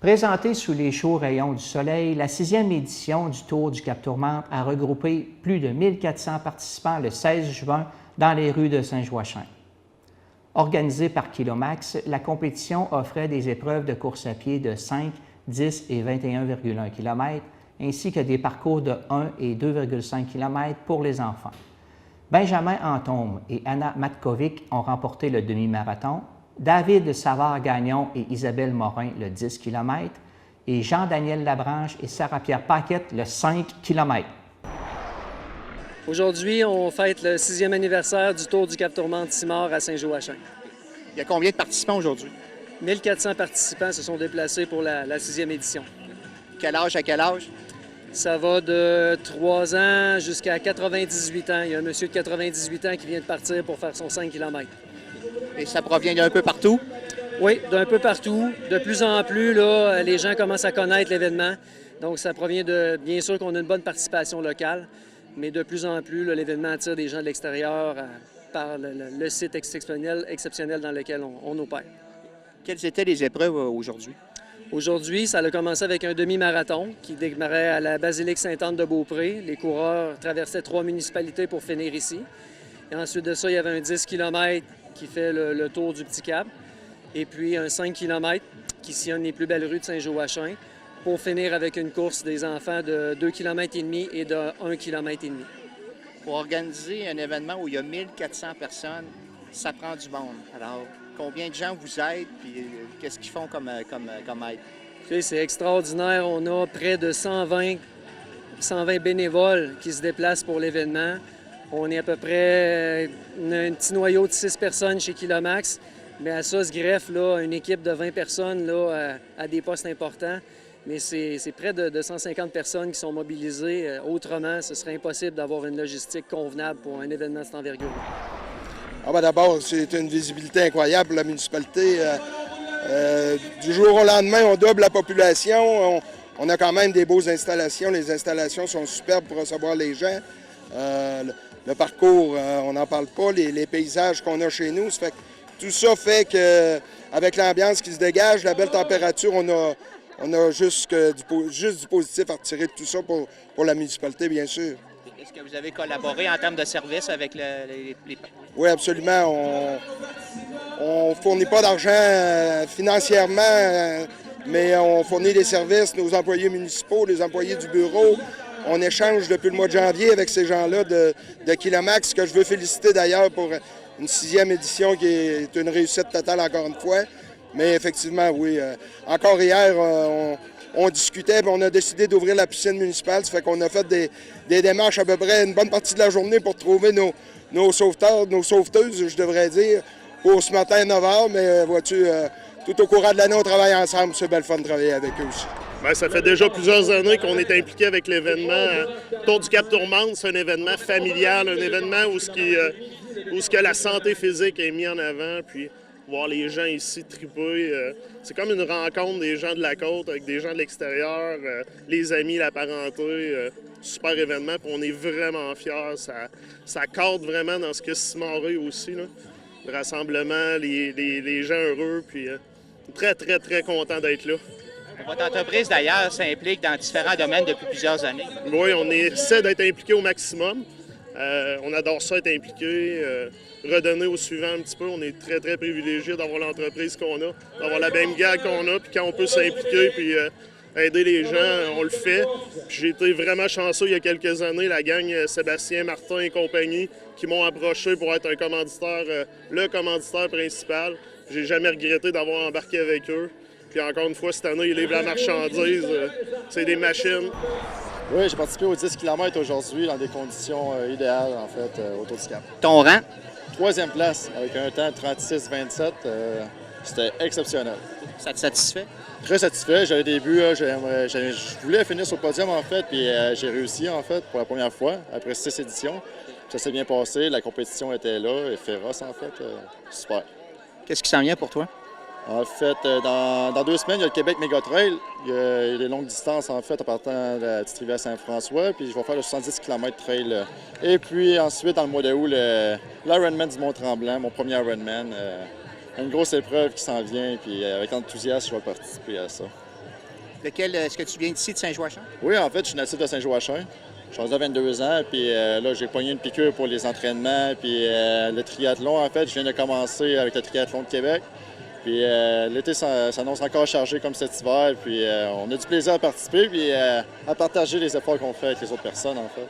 Présentée sous les chauds rayons du soleil, la 6e édition du Tour du Cap-Tourmente a regroupé plus de 1400 participants le 16 juin dans les rues de Saint-Joachim. Organisée par Kilomax, la compétition offrait des épreuves de course à pied de 5, 10 et 21,1 km, ainsi que des parcours de 1 et 2,5 km pour les enfants. Benjamin Antome et Anna Matkovic ont remporté le demi-marathon, David Savard-Gagnon et Isabelle Morin le 10 km et Jean-Daniel Labranche et Sarah-Pierre Paquette le 5 km. Aujourd'hui, on fête le 6e anniversaire du Tour du Cap-Tourmente-Simard à Saint-Joachim. Il y a combien de participants aujourd'hui? 1400 participants se sont déplacés pour la 6e édition. Quel âge à quel âge? Ça va de 3 ans jusqu'à 98 ans. Il y a un monsieur de 98 ans qui vient de partir pour faire son 5 km. Et ça provient d'un peu partout? Oui, d'un peu partout. De plus en plus, là, les gens commencent à connaître l'événement. Donc, ça provient de, bien sûr qu'on a une bonne participation locale, mais de plus en plus, là, l'événement attire des gens de l'extérieur par le site exceptionnel dans lequel on opère. Quelles étaient les épreuves aujourd'hui? Aujourd'hui, ça a commencé avec un demi-marathon qui démarrait à la basilique Sainte-Anne de Beaupré. Les coureurs traversaient 3 municipalités pour finir ici. Et ensuite de ça, il y avait un 10 km qui fait le tour du Petit Cap. Et puis un 5 km qui sillonne les plus belles rues de Saint-Joachim pour finir avec une course des enfants de 2,5 km et de 1,5 km. Pour organiser un événement où il y a 1400 personnes, ça prend du monde. Alors, combien de gens vous aident et qu'est-ce qu'ils font comme aide? C'est extraordinaire. On a près de 120 bénévoles qui se déplacent pour l'événement. On est à peu près un petit noyau de 6 personnes chez Kilomax, mais à ça se greffe là, une équipe de 20 personnes là, à des postes importants. Mais c'est près de 150 personnes qui sont mobilisées. Autrement, ce serait impossible d'avoir une logistique convenable pour un événement de cette envergure. D'abord, c'est une visibilité incroyable pour la municipalité. Du jour au lendemain, on double la population. On a quand même des beaux installations. Les installations sont superbes pour recevoir les gens. Le parcours, on n'en parle pas. Les paysages qu'on a chez nous, tout ça fait qu'avec l'ambiance qui se dégage, la belle température, on a juste du positif à retirer de tout ça pour la municipalité, bien sûr. Est-ce que vous avez collaboré en termes de services avec les... Oui, absolument. On ne fournit pas d'argent financièrement, mais on fournit des services, nos employés municipaux, les employés du bureau. On échange depuis le mois de janvier avec ces gens-là de Kilomax, que je veux féliciter d'ailleurs pour une 6e édition qui est une réussite totale encore une fois. Mais effectivement, oui. Encore hier, on discutait et on a décidé d'ouvrir la piscine municipale. Ça fait qu'on a fait des démarches à peu près une bonne partie de la journée pour trouver nos sauveteurs, nos sauveteuses, je devrais dire, pour ce matin à 9 h. Mais vois-tu, tout au courant de l'année, on travaille ensemble. C'est belle fun de travailler avec eux aussi. Bien, ça fait déjà plusieurs années qu'on est impliqué avec l'événement Tour du Cap-Tourmente. C'est un événement familial, un événement où la santé physique est mise en avant. Puis voir les gens ici triper. C'est comme une rencontre des gens de la côte avec des gens de l'extérieur, les amis, la parenté. Super événement, puis on est vraiment fiers. Ça cadre vraiment dans ce que Simard-Reuil aussi. Là. Le rassemblement, les gens heureux, puis très, très, très content d'être là. Votre entreprise, d'ailleurs, s'implique dans différents domaines depuis plusieurs années. Oui, on essaie d'être impliqué au maximum. On adore ça, être impliqué, redonner au suivant un petit peu. On est très, très privilégiés d'avoir l'entreprise qu'on a, d'avoir la même gag qu'on a, puis quand on peut s'impliquer puis aider les gens, on le fait. Puis j'ai été vraiment chanceux il y a quelques années, la gang Sébastien, Martin et compagnie, qui m'ont approché pour être un commanditaire, le commanditaire principal. J'ai jamais regretté d'avoir embarqué avec eux. Puis encore une fois, cette année, ils livrent la marchandise. C'est des machines. Oui, j'ai participé aux 10 km aujourd'hui dans des conditions idéales, en fait, autour du Cap. Ton rang? 3e place, avec un temps de 36-27. C'était exceptionnel. Ça te satisfait? Très satisfait. J'avais des buts. Je voulais finir sur le podium, en fait, puis j'ai réussi, en fait, pour la première fois, après 6 éditions. Ça s'est bien passé. La compétition était là, et féroce, en fait. Super. Qu'est-ce qui s'en vient pour toi? En fait, dans 2 semaines, il y a le Québec Méga Trail. Il y a des longues distances, en fait, en partant de la petite rivière Saint-François. Puis je vais faire le 70 km trail. Et puis ensuite, dans le mois d'août, l'Ironman du Mont-Tremblant, mon premier Ironman. Une grosse épreuve qui s'en vient. Puis avec enthousiasme, je vais participer à ça. Lequel, est-ce que tu viens d'ici de Saint-Joachim? Oui, en fait, je suis natif de Saint-Joachim. Je suis rendu à 22 ans, puis là, j'ai pogné une piqûre pour les entraînements, puis le triathlon, en fait, je viens de commencer avec le triathlon de Québec. Puis l'été s'annonce encore chargé comme cet hiver, puis on a du plaisir à participer, puis à partager les efforts qu'on fait avec les autres personnes, en fait.